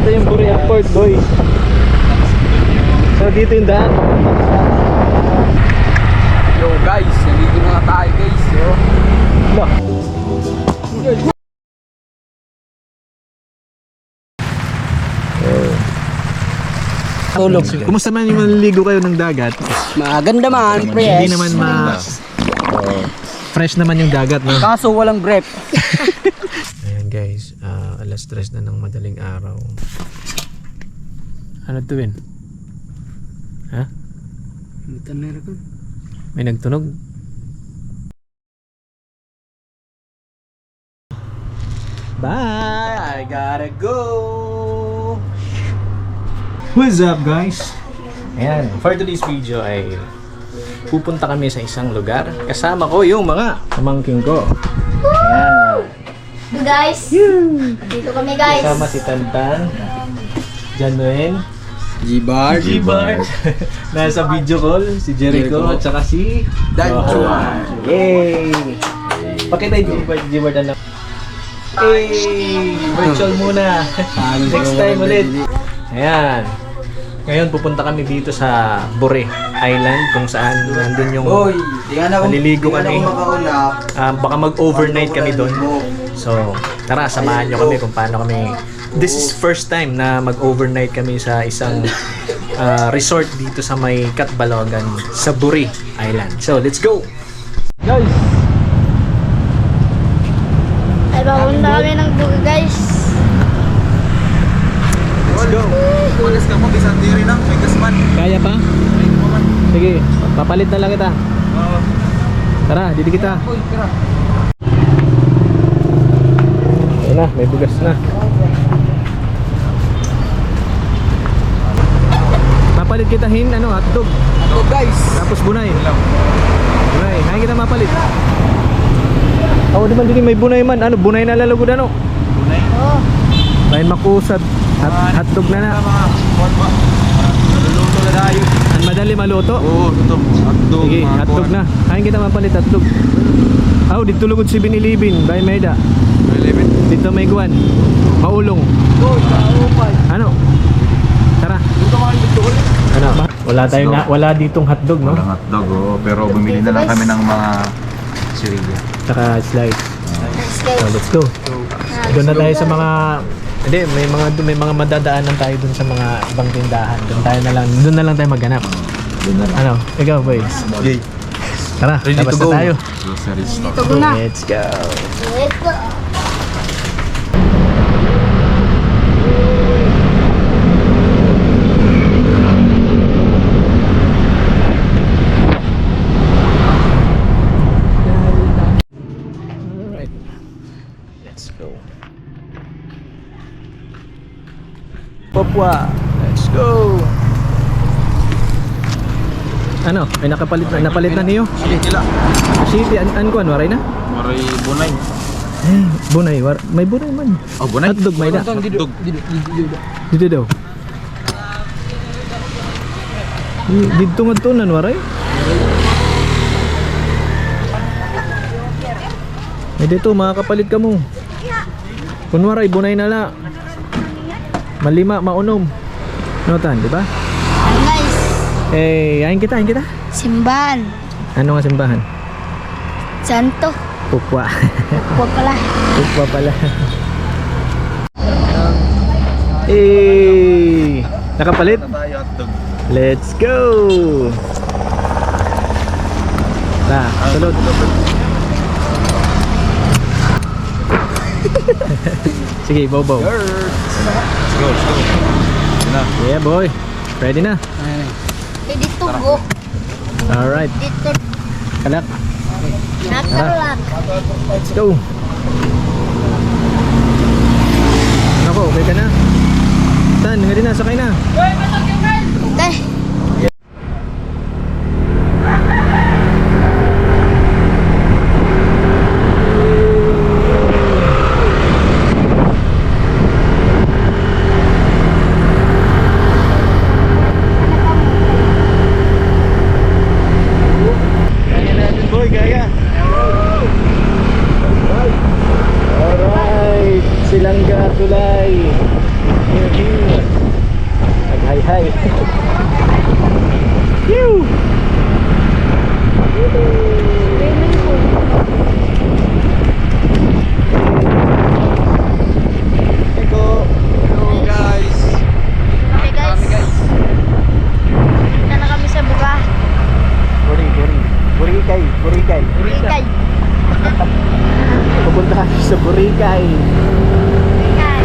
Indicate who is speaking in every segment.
Speaker 1: Ito yung Buri Airport, boys. So dito yung daan.
Speaker 2: Yo guys, nandito na nga tayo guys. Yo.
Speaker 1: Look.
Speaker 2: Tulog.
Speaker 1: Kumusta man yung maliligo kayo ng dagat?
Speaker 2: Maganda man,
Speaker 1: Hindi
Speaker 2: fresh.
Speaker 1: naman fresh naman yung dagat, no?
Speaker 2: Kaso walang brief.
Speaker 1: Ayan guys, alas 3 na ng madaling araw. Ano tuwin? Ha? May nagtunog? Bye! I gotta go! What's up guys? Ayan, for today's video ay pupunta kami sa isang lugar. Kasama ko yung mga pamangking ko. Ayan.
Speaker 3: Guys, dito kami guys.
Speaker 1: Kasama si Tantan, Januen,
Speaker 2: G-Bar.
Speaker 1: G-Bar. Nasa video call, si Jericho, at saka si
Speaker 2: Danjuan.
Speaker 1: Yay! Pakita yung G-Bar na. Hey! Virtual muna. Next time ulit. Ayan. Ngayon pupunta kami dito sa Buri Island kung saan nandun yung maliligo kami. Baka mag-overnight kami doon. So, tara, samahan nyo kami kung paano kami. This is first time na mag-overnight kami sa isang resort dito sa may Catbalogan sa Buri Island. So, let's go! Guys!
Speaker 3: Ay, papunta kami ng buga guys.
Speaker 1: Let's go!
Speaker 2: Magas ka mo, bisan diri na. May gasman.
Speaker 1: Kaya pa? Sige, papalit na lang kita. Tara, dito kita. Ayun na, may bugas na. Papalit kita hotdog.
Speaker 2: Ito guys.
Speaker 1: Tapos bunay. Bunay, hayin kita mapalit. Oh, di man dito may bunay man. Ano, bunay na lalagod ano? Bunay?
Speaker 3: Oh.
Speaker 1: Lain makusad. Hotdog na na.
Speaker 2: Luluto na tayo.
Speaker 1: Ang madali maluto?
Speaker 2: Oo, ito. Hotdog.
Speaker 1: Sige, hotdog na. Hayin kita mapalit hotdog. Oh, dito lugod si Binilibin, by Mayda. Dito may guwan. Maulong. Ano? Tara. Ano? Wala ditong hotdog, no?
Speaker 4: Walang hotdog, pero bumili na lang kami ng mga sirigya.
Speaker 1: Saka slice.
Speaker 3: Let's go.
Speaker 1: So, let's go. Doon na tayo sa mga may mga madadaanan tayo doon sa mga ibang tindahan. Doon na lang tayo maghanap. Ano? Ikaw, boys.
Speaker 4: Okay.
Speaker 1: Tara, labas na tayo.
Speaker 4: Grocery store.
Speaker 3: Dito ko na.
Speaker 1: Let's go.
Speaker 3: Let's go.
Speaker 1: Alright. Let's go. Papua. Let's go. Ano? Ay napalit na niyo?
Speaker 4: Sige, kila.
Speaker 1: City an kuan waray na?
Speaker 4: Maray bunay.
Speaker 1: Bunay may bunay man.
Speaker 4: Oh, bunay?
Speaker 1: Hotdog may na.
Speaker 4: Hotdog.
Speaker 1: Dito daw. Dito nga tunan waray. Dito makakapalit ka mo. Kunwaray bunay na la. Malima maunom. Notan, di ba?
Speaker 3: Guys,
Speaker 1: Ayin kita.
Speaker 3: simbahan.
Speaker 1: Ano nga simbahan?
Speaker 3: Santo.
Speaker 1: Pupwa.
Speaker 3: Huwag pala.
Speaker 1: Pupwa pala. Nakapalit?
Speaker 4: Tayo hotdog.
Speaker 1: Let's go! Sulod. Sige, bobo.
Speaker 4: Let's go.
Speaker 1: Yeah, boy. Ready na?
Speaker 3: Eh, dito go.
Speaker 1: Alright.
Speaker 3: Dito.
Speaker 1: Kalak.
Speaker 3: Nakalak.
Speaker 1: Let's go. Nako, okay ka na? Tan, nga din na, sakay na.
Speaker 3: Okay.
Speaker 1: Silangga Tulay. Here, here. Hi, hi. Phew!
Speaker 3: Swimming pool.
Speaker 2: Hello guys.
Speaker 3: Okay guys. Punta na kami sa buka.
Speaker 1: Boracay.
Speaker 3: Ikay.
Speaker 1: Pupunta kami sa Boracay.
Speaker 3: Ikay.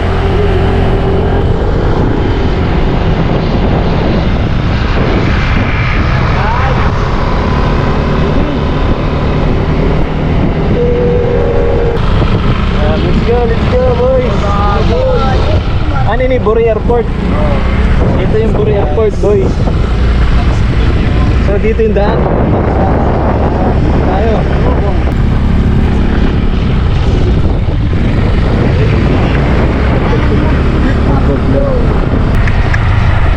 Speaker 1: Let's go boys. Ano ni Boracay Airport? Ito yung Boracay Airport, boy. So dito yung daan. Tayo.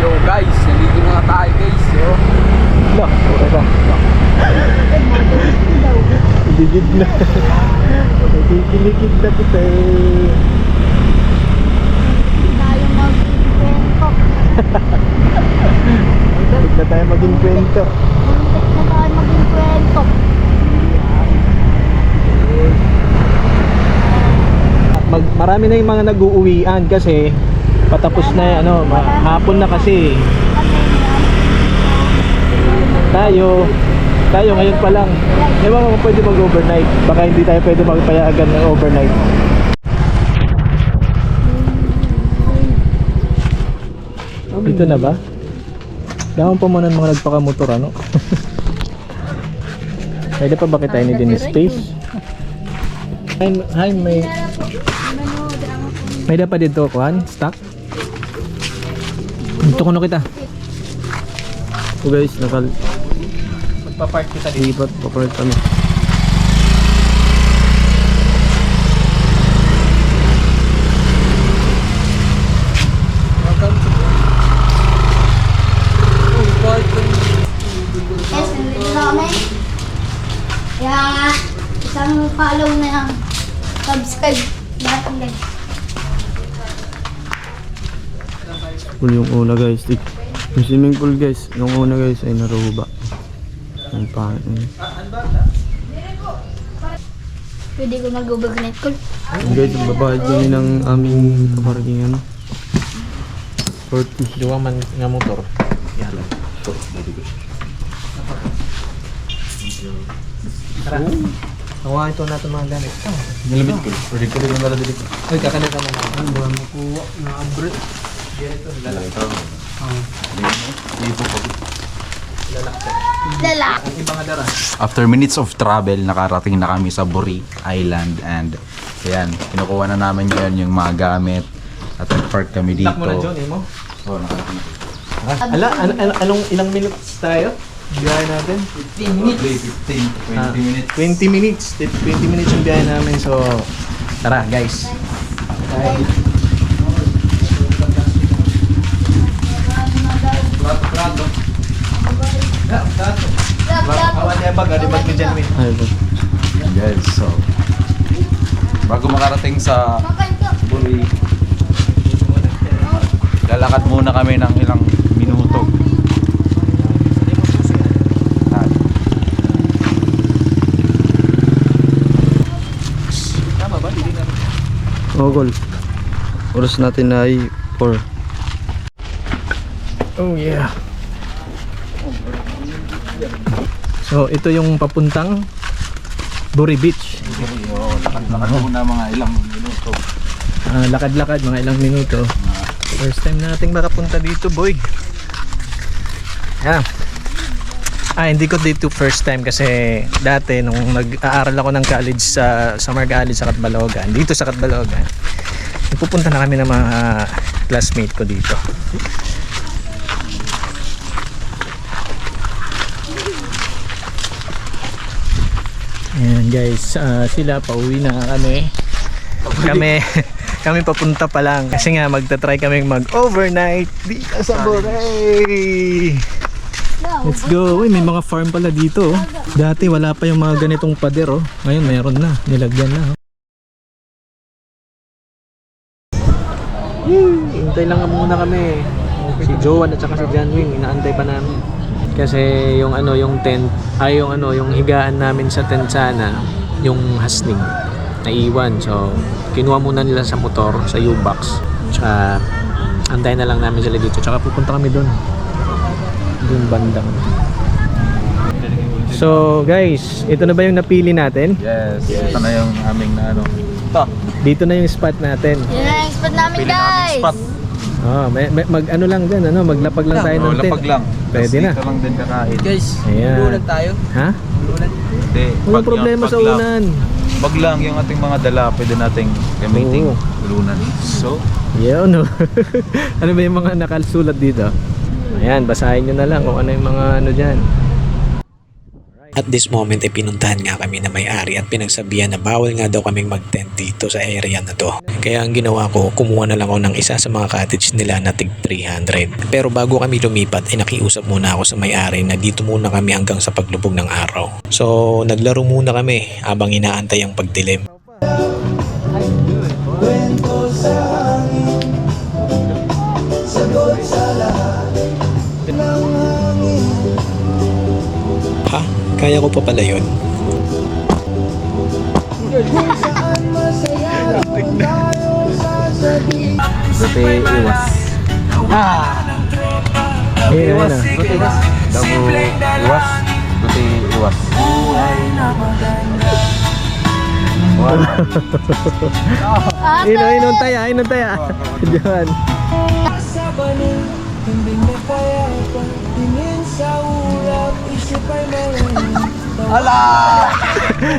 Speaker 2: Yo guys, nandito na nga tayo guys. Yo.
Speaker 1: No, okay ba? Digid na. Nakikiligid na kita eh.
Speaker 3: Tayo mag-kwento.
Speaker 1: Huwag na tayo maging kwento.
Speaker 3: Muntik na tayo maging kwento.
Speaker 1: Marami na yung mga nag-uuwian kasi patapos na ano, hapon na kasi. Tayo ngayon pa lang. Di ba pwede mag-overnight? Baka hindi tayo pwede magpayagan ng overnight. Dito na ba? Dahon pa muna ng mga nagpakamotor ano? Pwede pa ba kita ni din space? Hi, may dapat dito kuhan? Stock? Dito ko na kita. So guys, magpa-park kita dito. Papark kami.
Speaker 3: Yes, nandito na kami. Kaya isang follow na yung subscribe natin guys.
Speaker 2: Pool yung una guys. Yung swimming pool guys. Yung una guys ay naruba. Ang pangit.
Speaker 3: Pwede ko mag-overnight call.
Speaker 2: Guys, babayad kami ng aming kaparkingan. 40.
Speaker 1: Dua man nga motor. Yan. Tara. Nawa ito natin mga gamit.
Speaker 4: Nilabit ko. Pwede ko rin yung nalabit ko.
Speaker 1: Uy, kakanita mo na.
Speaker 2: Ano ba makuha na abrit?
Speaker 3: Lala.
Speaker 1: Ang ibang adara.
Speaker 4: After minutes of travel, nakarating na kami sa Boracay Island and ayan, kinukuha na namin ngayon yung mga gamit at nag-park kami dito.
Speaker 1: Lock mo na John, eh mo?
Speaker 4: Oh, nakarating na.
Speaker 1: Anong ilang minutes tayo? Biyahe natin?
Speaker 4: 15 minutes. 20 minutes.
Speaker 1: 20 minutes. 20 minutes yung biyahe namin. So, tara guys. Prato. Awan niya bag, bag ni Janwin.
Speaker 4: Yes, so bago makarating sa Boracay, lalakad muna kami ng ilang minuto.
Speaker 1: Tama ba? Hindi na.
Speaker 2: Gol. Oras natin ay 4.
Speaker 1: Oh yeah. So ito yung papuntang Boracay Beach.
Speaker 4: Lakad muna mga ilang minuto.
Speaker 1: Lakad-lakad mga ilang minuto. First time nating makapunta dito, boy. Yeah. Hindi ko dito first time kasi dati nung nag-aaral ako ng college sa Summer College sa Catbalogan, dito sa Catbalogan, pupunta na kami ng mga classmate ko dito. Ayan guys, sila pauwi na kami papunta pa lang kasi nga magta-try kaming mag-overnight dito sa Boracay. Let's go. Uy, may mga farm pala dito. Oh. Dati wala pa yung mga ganitong pader. Oh. Ngayon mayroon na. Nilagyan na. Oh. Hintay lang muna kami. Si Joan at saka si John Wing, inaantay pa namin. Kasi yung ano, yung tent, ay yung ano, yung higaan namin sa tent sana, yung hasning, naiwan. So, kinuha muna nila sa motor, sa U-Box. Tsaka, antayin na lang namin sila dito. Tsaka pupunta kami doon. Doon bandang. So, guys, ito na ba yung napili natin?
Speaker 4: Yes, ito na yung aming na ano. Ito.
Speaker 1: Dito na yung spot natin.
Speaker 3: Yun na yung spot namin,
Speaker 4: Pili namin
Speaker 3: guys.
Speaker 4: spot.
Speaker 1: Mag ano lang dyan, ano, maglapag lang tayo ng tent.
Speaker 4: Lapag lang.
Speaker 1: Pwede
Speaker 4: Tas
Speaker 1: na.
Speaker 4: Dito lang din kakain.
Speaker 2: Guys,
Speaker 1: Ayan.ulunan
Speaker 2: tayo.
Speaker 1: Ha?
Speaker 4: Hindi.
Speaker 1: Walang problema sa unan.
Speaker 4: Wag lang yung ating mga dala, pwede nating gamitin
Speaker 1: Oo.
Speaker 4: ulunan. So,
Speaker 1: Yeah, no. Ano ba yung mga nakalsulat dito? Ayan, basahin nyo na lang kung ano yung mga ano dyan.
Speaker 5: At this moment ay pinuntahan nga kami na may-ari at pinagsabihan na bawal nga daw kaming mag-tent dito sa area na to. Kaya ang ginawa ko, kumuha na lang ako ng isa sa mga cottage nila na tig 300. Pero bago kami lumipat ay nakiusap muna ako sa may-ari na dito muna kami hanggang sa paglubog ng araw. So naglaro muna kami habang inaantay ang pagdilim. Ha? Kaya ko pa pala yun?
Speaker 4: buti iwas.
Speaker 1: Ayan, ayan.
Speaker 4: Buti iwas. Damo iwas. Buti iwas.
Speaker 1: Inom taya, inom taya. Diyan.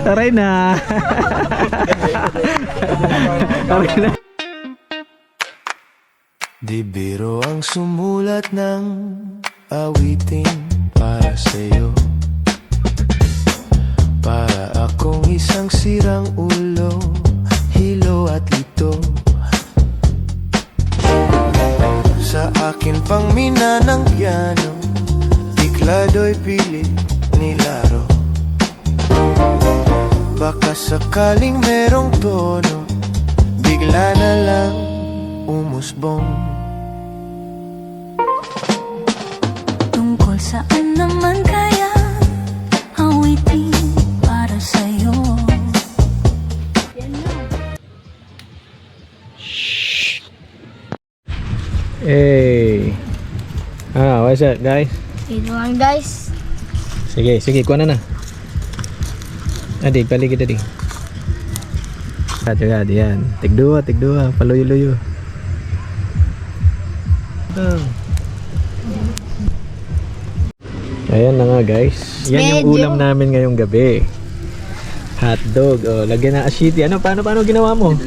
Speaker 1: Aray na. Aray na.
Speaker 6: Di biro ang sumulat ng awitin para sa'yo. Para akong isang sirang ulo, hilo at lito. Sa akin pang mina ng piano, tiklado'y pilit nilaro. Baka sakaling merong tono, bigla na lang umusbong.
Speaker 7: Tungkol saan naman kaya awitin para sa'yo?
Speaker 1: Hey. What's up, guys?
Speaker 3: Dito lang, guys.
Speaker 1: Sige, sige, kuha na. Adik, balik kita, dik. Agad, yan. Tigdua, paluyo-luyo. Ayan na nga, guys. Yan yung
Speaker 3: Medyo.
Speaker 1: ulam namin ngayong gabi. Hotdog. Oh, lagyan na ashiti. Ano, paano ginawa mo?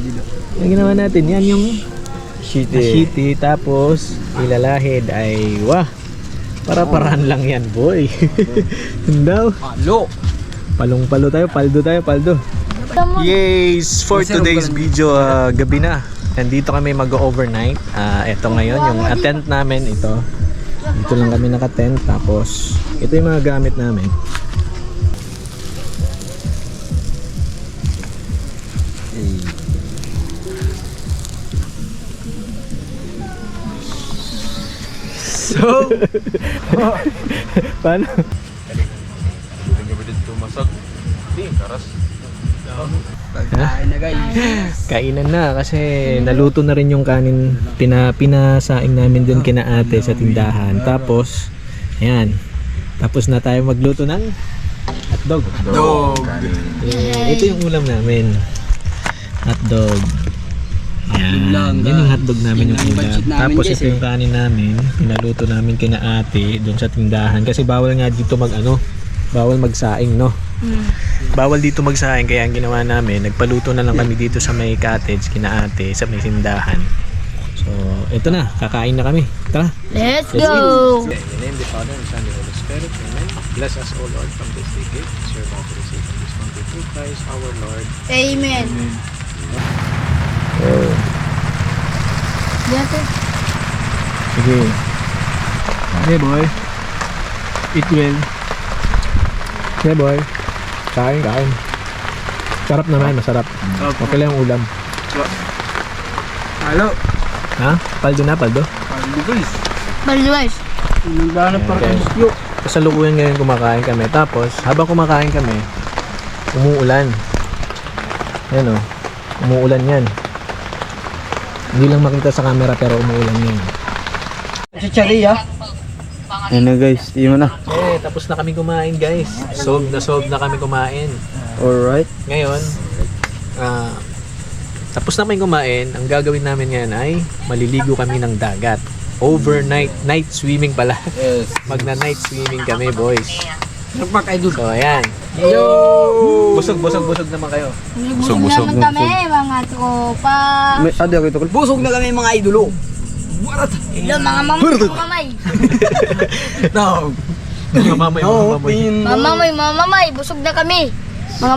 Speaker 1: Ang ginawa natin, yan yung ashiti. Tapos, ilalahid ay, wah, para-parahan lang yan, boy. Daw.
Speaker 2: Palo.
Speaker 1: Palong-palo tayo, paldo. Yes, for today's video, gabi na. Nandito kami mag-overnight. Ito ngayon, yung tent namin ito. Dito lang kami naka-tent. Tapos, ito yung mga gamit namin. So, paano?
Speaker 2: Kain na guys.
Speaker 1: Kainan na kasi naluto na rin yung kanin, pinasaing namin dun kina ate sa tindahan. Tapos ayan, tapos na tayo magluto ng hotdog. Ito yung ulam namin, hotdog. Ayan, yan yung hotdog namin, yung ulam. Tapos ito yung kanin namin, pinaluto namin kina ate dun sa tindahan kasi bawal nga dito bawal magsaing, no? Bawal dito magsaing, kaya ang ginawa namin, nagpaluto na lang kami dito sa may cottage kina ate, sa may tindahan. So, ito na, kakain na kami. Tara.
Speaker 3: Let's go!
Speaker 1: In the name of the Father, and Son, and the Holy Spirit. Amen. Bless us, O Lord, from this day gift. Serve us to receive from this country through Christ our Lord.
Speaker 3: Amen.
Speaker 1: Oh.
Speaker 3: Diyan, sir.
Speaker 1: Sige. Hey boy. Eat well. Hey boy. Kain. Sarap naman, masarap. Okay lang yung ulam.
Speaker 2: Halo.
Speaker 1: Ha? Paldo na, paldo?
Speaker 2: Palo guys.
Speaker 3: Baliwais.
Speaker 2: Naghanap pa
Speaker 1: Okay. Kasalukuyan ngayon kumakain kami. Tapos, habang kumakain kami, umuulan. Yan o. Umuulan yan. Hindi lang makita sa camera pero umuulan yan.
Speaker 2: Ayun na guys, di mo na.
Speaker 1: Tapos na kami kumain guys. Solve na kami kumain.
Speaker 2: Alright.
Speaker 1: Ngayon, tapos na kami kumain. Ang gagawin namin ngayon ay maliligo kami ng dagat. Overnight, night swimming pala.
Speaker 2: Yes.
Speaker 1: Magna-night swimming kami boys.
Speaker 2: Nagpakaidol.
Speaker 1: So ayan.
Speaker 2: Yo!
Speaker 1: Busog naman kayo.
Speaker 3: Busog naman kami, mga tropa.
Speaker 2: May adi ako ito. Busog na kami mga idolo.
Speaker 3: Hello, mga mamay. Mamay, busog na kami. Mga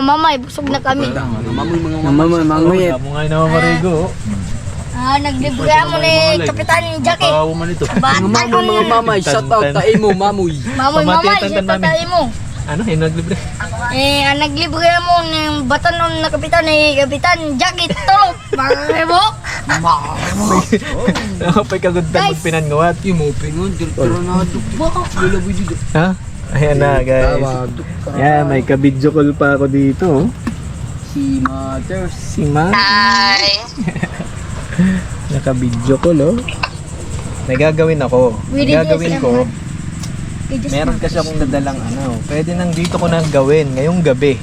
Speaker 3: mamay, busog na kami.
Speaker 2: Mamay, manguyet.
Speaker 1: Mo nga na marigo.
Speaker 3: Naglibre mo ni Kapitan Jackie. Bata ko
Speaker 2: Mga mamay, shout out tayo mo, mamoy.
Speaker 3: Mamay, siya tatay mo.
Speaker 1: Ano? Yung naglibre?
Speaker 3: Ang naglibre mo ng batanon na Kapitan ni Kapitan Jackie Tulog. Marebo.
Speaker 1: Nakapay kaguntan
Speaker 3: Guys.
Speaker 1: magpinanguat.
Speaker 2: Yung mo, pingon, direktoro na lulaboy dito.
Speaker 1: Ha? Ayan na guys. Yan, may ka-video call pa ako dito. oh.
Speaker 2: Si Matters.
Speaker 1: Si Ma. Naka-video call oh. May gagawin ako. Ang gagawin ko, meron kasi akong nadalang ano. Pwede nang dito ko nang gawin ngayong gabi.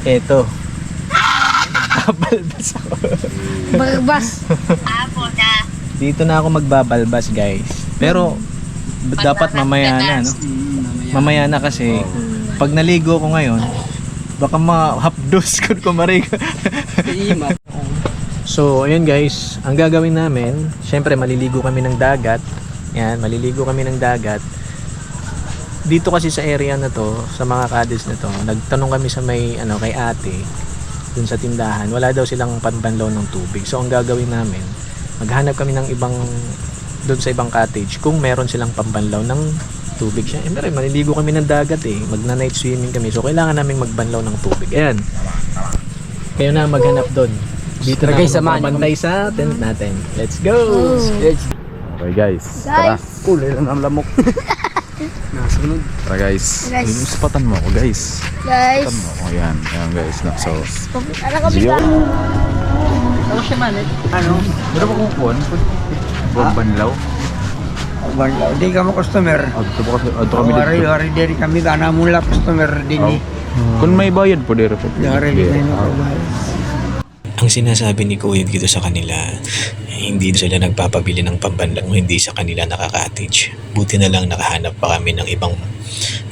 Speaker 1: Eto. Magbabalbas ako.
Speaker 3: Barbas.
Speaker 1: Dito na ako magbabalbas guys. Pero dapat mamaya na no. Mamaya na kasi pag naligo ko ngayon, baka ma-hapdos ko marigo. So, ayun guys, ang gagawin namin, syempre maliligo kami ng dagat. Yan, maliligo kami ng dagat. Dito kasi sa area na to, sa mga cottage na to, nagtanong kami sa may kay ate dun sa tindahan. Wala daw silang panbanlaw ng tubig. So, ang gagawin namin, maghanap kami ng ibang dun sa ibang cottage kung meron silang pambanlaw ng tubig. Syempre, maliligo kami ng dagat eh. Magna-night swimming kami. So, kailangan namin magbanlaw ng tubig. Ayan. Kayo na maghanap doon. Dito na
Speaker 2: Guys,
Speaker 1: ako
Speaker 2: samahan niyo
Speaker 1: magbabantay sa tent natin. Let's go!
Speaker 4: Okay guys,
Speaker 3: Guys.
Speaker 2: Kulay lang ang lamok. Nasunod.
Speaker 4: tara guys.
Speaker 3: Guys.
Speaker 4: Sapatan mo ako guys.
Speaker 3: Guys.
Speaker 4: Sapatan mo ako. Ayan guys. So,
Speaker 3: Ano ka
Speaker 4: Zio.
Speaker 3: bigla?
Speaker 2: Ano?
Speaker 4: Pero mo kung kuhan? Buwag banlaw?
Speaker 8: Di kami customer.
Speaker 4: Ito po kasi, ito kami dito.
Speaker 8: Hari dari kami kana mula customer din ni.
Speaker 4: Kung may bayad po, dito po.
Speaker 8: Hari di na
Speaker 5: Ang sinasabi ni Kuya dito sa kanila, hindi sila nagpapabili ng pambanlaw, hindi sa kanila nakaka-cottage. Buti na lang nakahanap pa kami ng ibang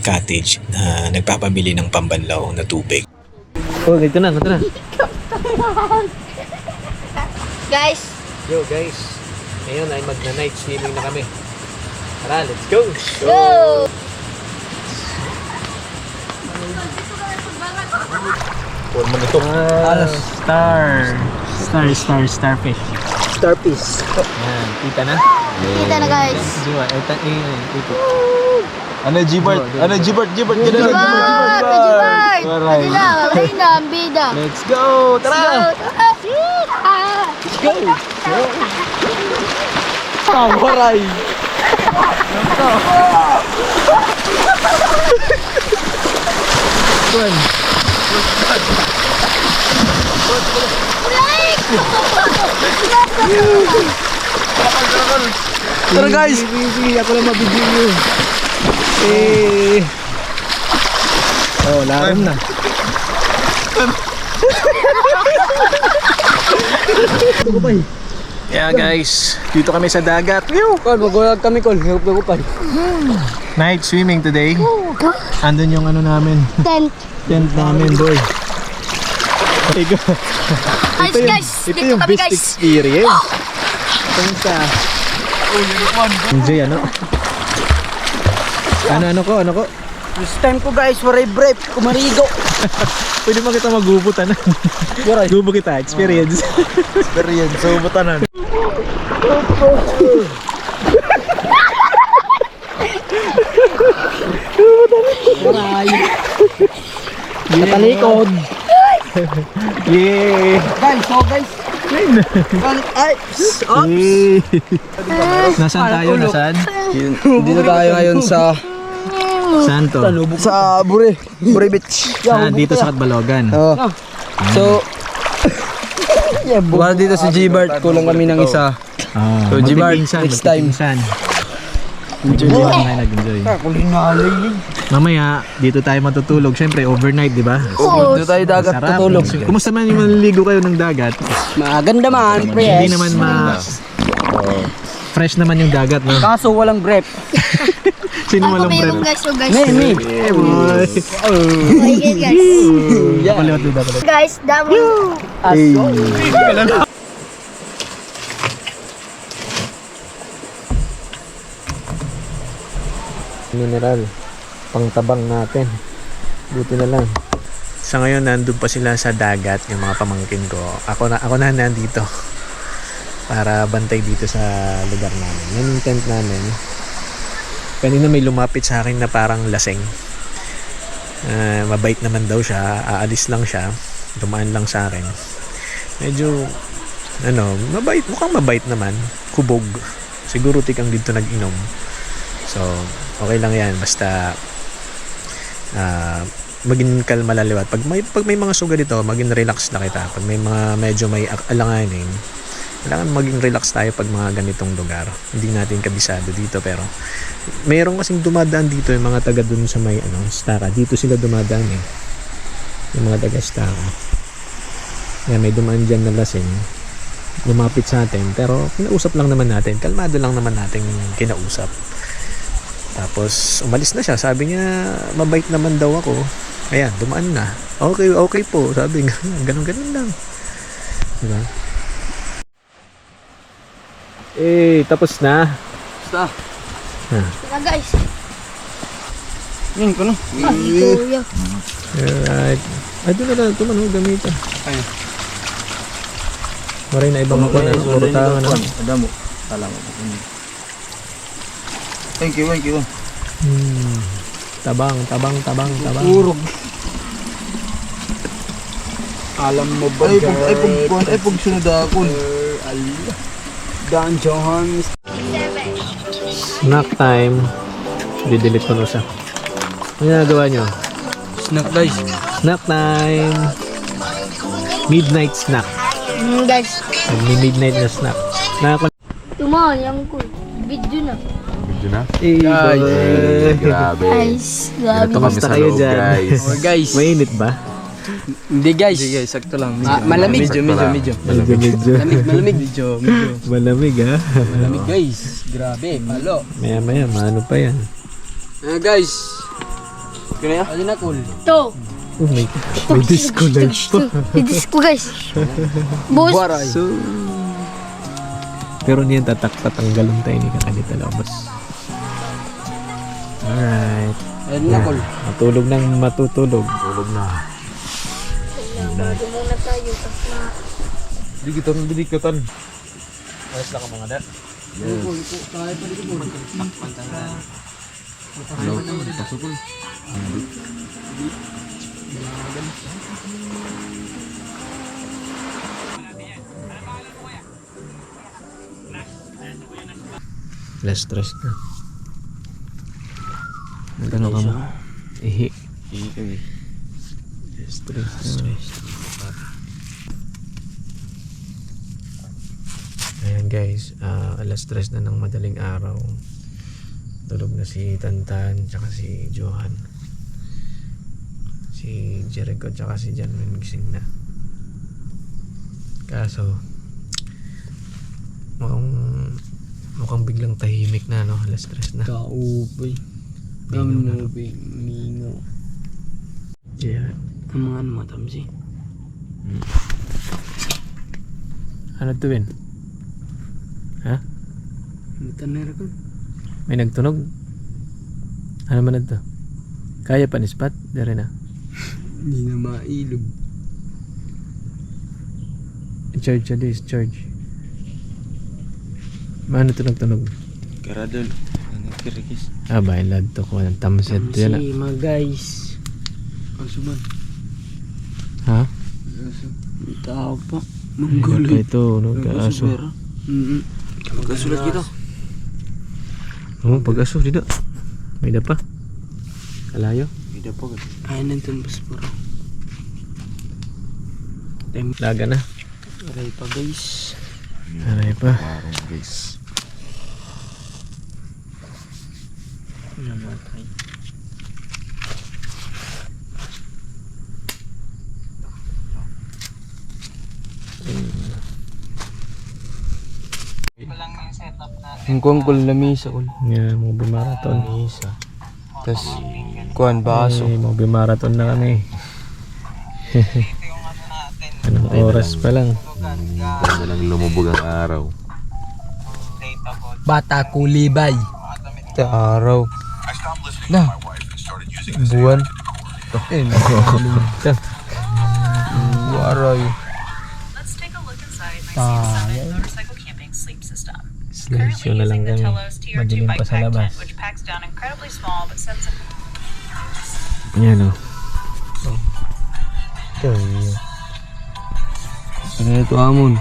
Speaker 5: cottage na nagpapabili ng pambanlaw na tubig.
Speaker 1: Oh, ito na.
Speaker 3: Guys.
Speaker 1: Yo guys, ngayon ay magna-night swimming na kami. Tara, let's go!
Speaker 3: Go!
Speaker 1: Huwag mo nito. Starfish.
Speaker 2: Starpiece.
Speaker 1: Yan, kita na.
Speaker 3: Kita na guys.
Speaker 1: Jiwa, ito.
Speaker 4: Ano G-Bart? Ano G-Bart? G-Bart!
Speaker 3: Jibart! Pwede na, okay na, ang bida.
Speaker 1: Let's go! Tara!
Speaker 3: Go!
Speaker 1: Waray! Tara guys! Sige, ako lang mabigyan nyo. Oh, laram na. Yeah guys, dito kami sa dagat.
Speaker 2: Kol, magulag kami kol. Hirap na kupal.
Speaker 1: Night swimming today. Andun yung ano namin,
Speaker 3: Tent.
Speaker 1: tent namin, boy.
Speaker 3: Guys, guys,
Speaker 1: Ito
Speaker 3: dito
Speaker 1: yung
Speaker 3: kami
Speaker 1: best
Speaker 3: guys.
Speaker 1: experience. Kumusta? Enjoy ano? Ano ko?
Speaker 2: First time ko guys, waray brief. Kumarigo.
Speaker 1: Pwede ba kita magubutan? Gubo kita, experience.
Speaker 4: Experience, so butanan.
Speaker 2: Natalikod.
Speaker 1: Yeah!
Speaker 2: Guys, so guys.
Speaker 1: Nasaan tayo? Nasaan?
Speaker 8: Dito tayo ngayon sa
Speaker 1: Saan to?
Speaker 8: Buri Beach.
Speaker 1: Dito sa Katbalogan.
Speaker 8: So, wala dito si G-Bart, kulang kami ng isa. So, G-Bart, next time.
Speaker 1: Enjoy nag-enjoy. Mamaya, dito tayo matutulog. Siyempre, overnight, di ba?
Speaker 8: Dito tayo dagat
Speaker 1: Sarap.
Speaker 8: tutulog.
Speaker 1: Kumusta man yung maliligo kayo ng dagat?
Speaker 8: Maganda man,
Speaker 1: Hindi naman fresh naman yung dagat, no?
Speaker 8: Kaso walang grip.
Speaker 1: Sino walang
Speaker 3: Meron
Speaker 1: bread?
Speaker 3: guys, so guys.
Speaker 8: Me.
Speaker 1: Eh, boy.
Speaker 3: Okay, guys.
Speaker 1: Kapaliwat mo dapat.
Speaker 3: Guys, dami.
Speaker 1: Mineral. Pangtabang natin. Buti na lang. Sa ngayon, nandun pa sila sa dagat, yung mga pamangkin ko. Ako na nandito. Para bantay dito sa lugar namin. Yan yung tent namin. Kanina may lumapit sa akin na parang laseng. Mabait naman daw siya. Aalis lang siya. Dumaan lang sa akin. Medyo, mabait. Mukhang mabait naman. Kubog. Siguro tikang dito nag-inom. So, okay lang yan. Basta, maging kalma laliwat. Pag may mga suga dito, maging relax na kita. Pag may mga medyo may alanganin, kailangan maging relax tayo pag mga ganitong lugar. Hindi natin kabisado dito, pero mayroong kasing dumadaan dito yung mga taga dun sa may Staka. Dito sila dumadaan eh. Yung mga taga Staka. Yan, may dumaan dyan na lasing. Lumapit sa atin, pero kinausap lang naman natin. Kalmado lang naman natin kinausap. Tapos umalis na siya. Sabi niya, mabait naman daw ako. Ayan, dumaan na. Okay po. Sabi nga, ganun lang. Diba? Tapos na.
Speaker 8: Basta.
Speaker 3: Tara guys.
Speaker 8: Yan ko no.
Speaker 3: Kuya.
Speaker 1: Alright. Ay, doon na lang. Ito man, gamitan.
Speaker 8: Ayun.
Speaker 1: Maray na ibang makuha na. Puro tangan na.
Speaker 8: Adamo. Salamat. Thank you.
Speaker 1: Tabang.
Speaker 8: Urog. Alam mo ba ay pag sunod ako. Dan Johans.
Speaker 1: Snack time. Didelete ko na siya. Ano ginagawa nyo?
Speaker 8: Snack guys.
Speaker 1: Snack time. Midnight snack.
Speaker 3: Guys,
Speaker 1: Midnight na snack.
Speaker 3: tumahan yung ko. Video na.
Speaker 4: Medyo na. Grabe.
Speaker 3: Guys, grabe.
Speaker 4: Ito kami sa loob, guys.
Speaker 8: Guys.
Speaker 1: Mainit ba?
Speaker 8: Hindi guys, sakto lang. Malamig. Medyo.
Speaker 1: Medyo.
Speaker 8: Malamig. Medyo.
Speaker 1: Malamig ha.
Speaker 8: Malamig guys. Grabe, palo.
Speaker 1: Maya, maano pa yan?
Speaker 8: Guys. Kaya? Ano na cool?
Speaker 3: Ito.
Speaker 1: Oh, may disco light pa.
Speaker 3: May disco guys. Boss.
Speaker 1: So, pero niyan tatanggalon tayo ni kakanita labas. Alright.
Speaker 8: Ano na cool?
Speaker 1: Matulog nang matutulog.
Speaker 4: Tulog na.
Speaker 3: Bago muna tayo.
Speaker 4: Digitan.
Speaker 1: Alas lang ang mga dad. Less stress na. Nagano ka mo? Ihi. Stress. Ayan guys, alas 3 na ng madaling araw. Tulog na si Tantan tsaka si Johan. Si Jericho tsaka si Janwin gising na. Kaso mukhang biglang tahimik na, no? Alas 3 na.
Speaker 8: Kaupay. Mingo.
Speaker 1: Yeah.
Speaker 8: Ang mga matamsi.
Speaker 1: Ano to, Ben? Ha?
Speaker 8: Matanera ko.
Speaker 1: May nagtunog? Ano man ito? Kaya pa ni Spot? Dari na.
Speaker 8: Hindi na mailog.
Speaker 1: Charge siya this, charge. Maano ito nagtunog?
Speaker 8: Karadol. Ano kirikis?
Speaker 1: Bailad to ko ng tamset to yan.
Speaker 8: Tamsi mga guys. Asuman.
Speaker 1: Ha?
Speaker 8: Tao pa.
Speaker 2: Mongoloid. Ito, nagkaaso.
Speaker 8: Magkasulat kita.
Speaker 2: Oo, pag-aso, dito. May da pa. Kalayo.
Speaker 8: Ay, nandun Bosporo.
Speaker 2: Laga na.
Speaker 8: Aray pa guys.
Speaker 2: Aray pa.
Speaker 8: Namatay.
Speaker 2: Ang kuwang kul lamisa kul. Yeah, mga marathon.
Speaker 8: Isa. Tapos, kuhan baso.
Speaker 2: Eh, mga marathon na kami. Anong oras pa lang?
Speaker 4: Ganda lang lumubog ang araw.
Speaker 8: Bata kulibay. Ito araw. Na. Buwan. Eh, nakalimutan. Aray.
Speaker 2: Silencio na lang kami. Madilim pa sa labas. Yan o.
Speaker 8: Ano ito amon?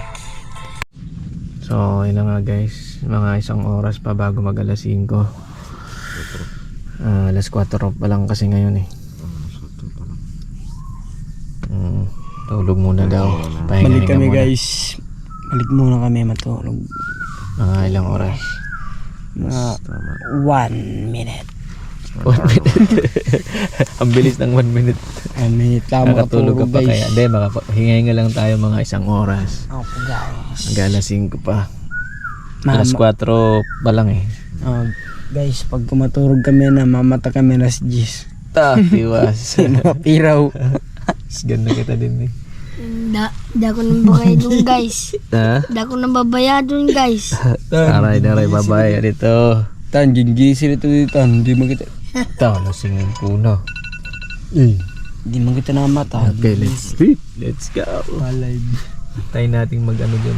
Speaker 2: So, yun na nga guys. Mga isang oras pa bago mag alas 5. Alas 4 pa lang kasi ngayon eh. Tulog muna daw. Pahinga
Speaker 8: Balik kami
Speaker 2: muna.
Speaker 8: guys. Balik muna kami matulog.
Speaker 2: Mga ilang oras?
Speaker 8: Mga 1 minute.
Speaker 2: 1 minute. Ang bilis ng 1 minute.
Speaker 8: 1 minute lang
Speaker 2: Nakatulog ka
Speaker 8: makatulog
Speaker 2: pa
Speaker 8: guys.
Speaker 2: kaya? Hindi, hinga lang tayo mga isang oras.
Speaker 8: Opo guys.
Speaker 2: Hanggang alas 5 pa. Alas 4 pa lang eh.
Speaker 8: Guys, pag kumaturog kami na mamata kami alas 10.
Speaker 2: Tiwas.
Speaker 8: Piraw.
Speaker 2: Ganda kita din eh.
Speaker 3: Da ko nang babaya dun guys.
Speaker 2: Ha?
Speaker 3: Da ko nang babaya dun guys.
Speaker 2: Aray, babay. Dito.
Speaker 8: Tan, gigisil ito dito. Hindi mo kita.
Speaker 2: Lasingin ko na.
Speaker 8: Hindi mo kita namata.
Speaker 2: Okay, let's go.
Speaker 8: Balay.
Speaker 2: Tayo nating mag-ano dyan.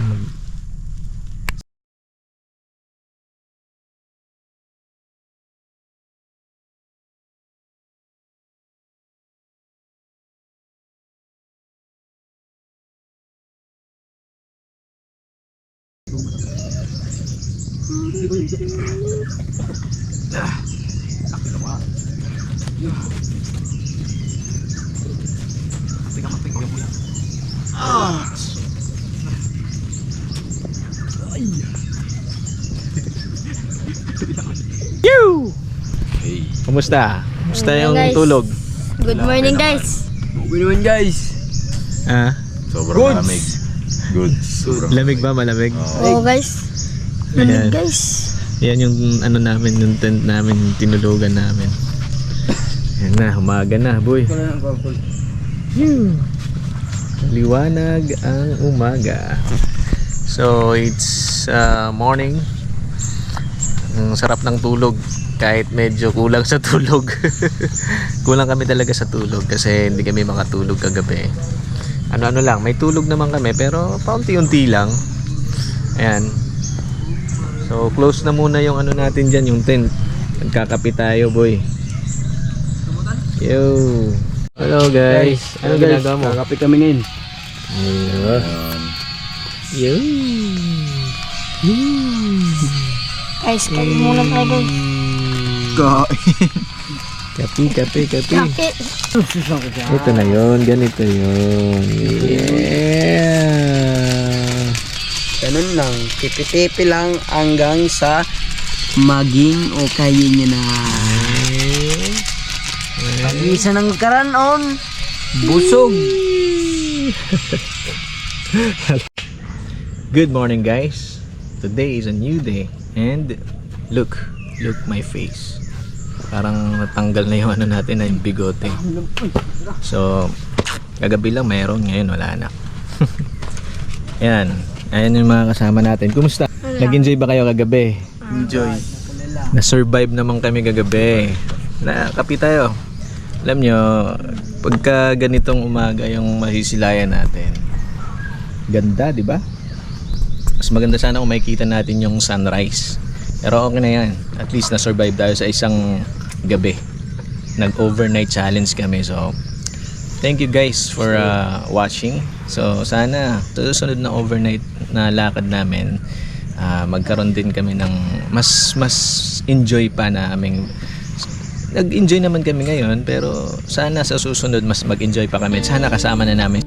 Speaker 2: Kumusta? Kumusta yung
Speaker 3: Guys.
Speaker 2: tulog?
Speaker 3: Good morning guys.
Speaker 8: Good naman guys.
Speaker 2: Ha?
Speaker 4: Sobrang malamig. Good. Sobrang
Speaker 2: Lamig ba? Malamig?
Speaker 3: Oo guys.
Speaker 2: Ayan.
Speaker 3: Guys.
Speaker 2: Yan yung ano namin, yung tent namin, yung tinulugan namin. Yan na, umaga na, boy. Liwanag ang umaga. So, it's morning. Ang sarap ng tulog. Kahit medyo kulang sa tulog. Kulang kami talaga sa tulog kasi hindi kami makatulog kagabi. Ano-ano lang, may tulog naman kami pero paunti-unti lang. Ayan. So, close na muna yung ano natin dyan, yung tent. Nagkakape tayo, boy. Yo. Hello, guys. Ano ginagawa mo?
Speaker 8: Kakape kami ngayon.
Speaker 2: Yo.
Speaker 3: Guys, kain muna tayo guys.
Speaker 2: Kape.
Speaker 3: Kape.
Speaker 2: Ito na yun, ganito yun. Yeah.
Speaker 8: Ganun lang. Tipi-tipi lang hanggang sa maging okay nyo na. Pag-isa ng karanon, busog.
Speaker 2: Good morning, guys. Today is a new day and look my face. Parang natanggal na yung ano natin na yung bigote. So, kagabi lang meron, ngayon wala na. Yan. Ayan yung mga kasama natin. Kumusta? Nag-enjoy ba kayo kagabi?
Speaker 8: Enjoy.
Speaker 2: Na-survive naman kami kagabi. Nakapi tayo. Alam nyo, pagka ganitong umaga yung masisilayan natin, ganda, di ba? Mas maganda sana kung makikita natin yung sunrise. Pero okay na yan. At least na-survive tayo sa isang gabi. Nag-overnight challenge kami. So, thank you guys for watching. So sana susunod na overnight na lakad namin, magkaroon din kami ng mas enjoy pa na aming nag-enjoy naman kami ngayon, pero sana sa susunod mas mag-enjoy pa kami. Sana kasama na namin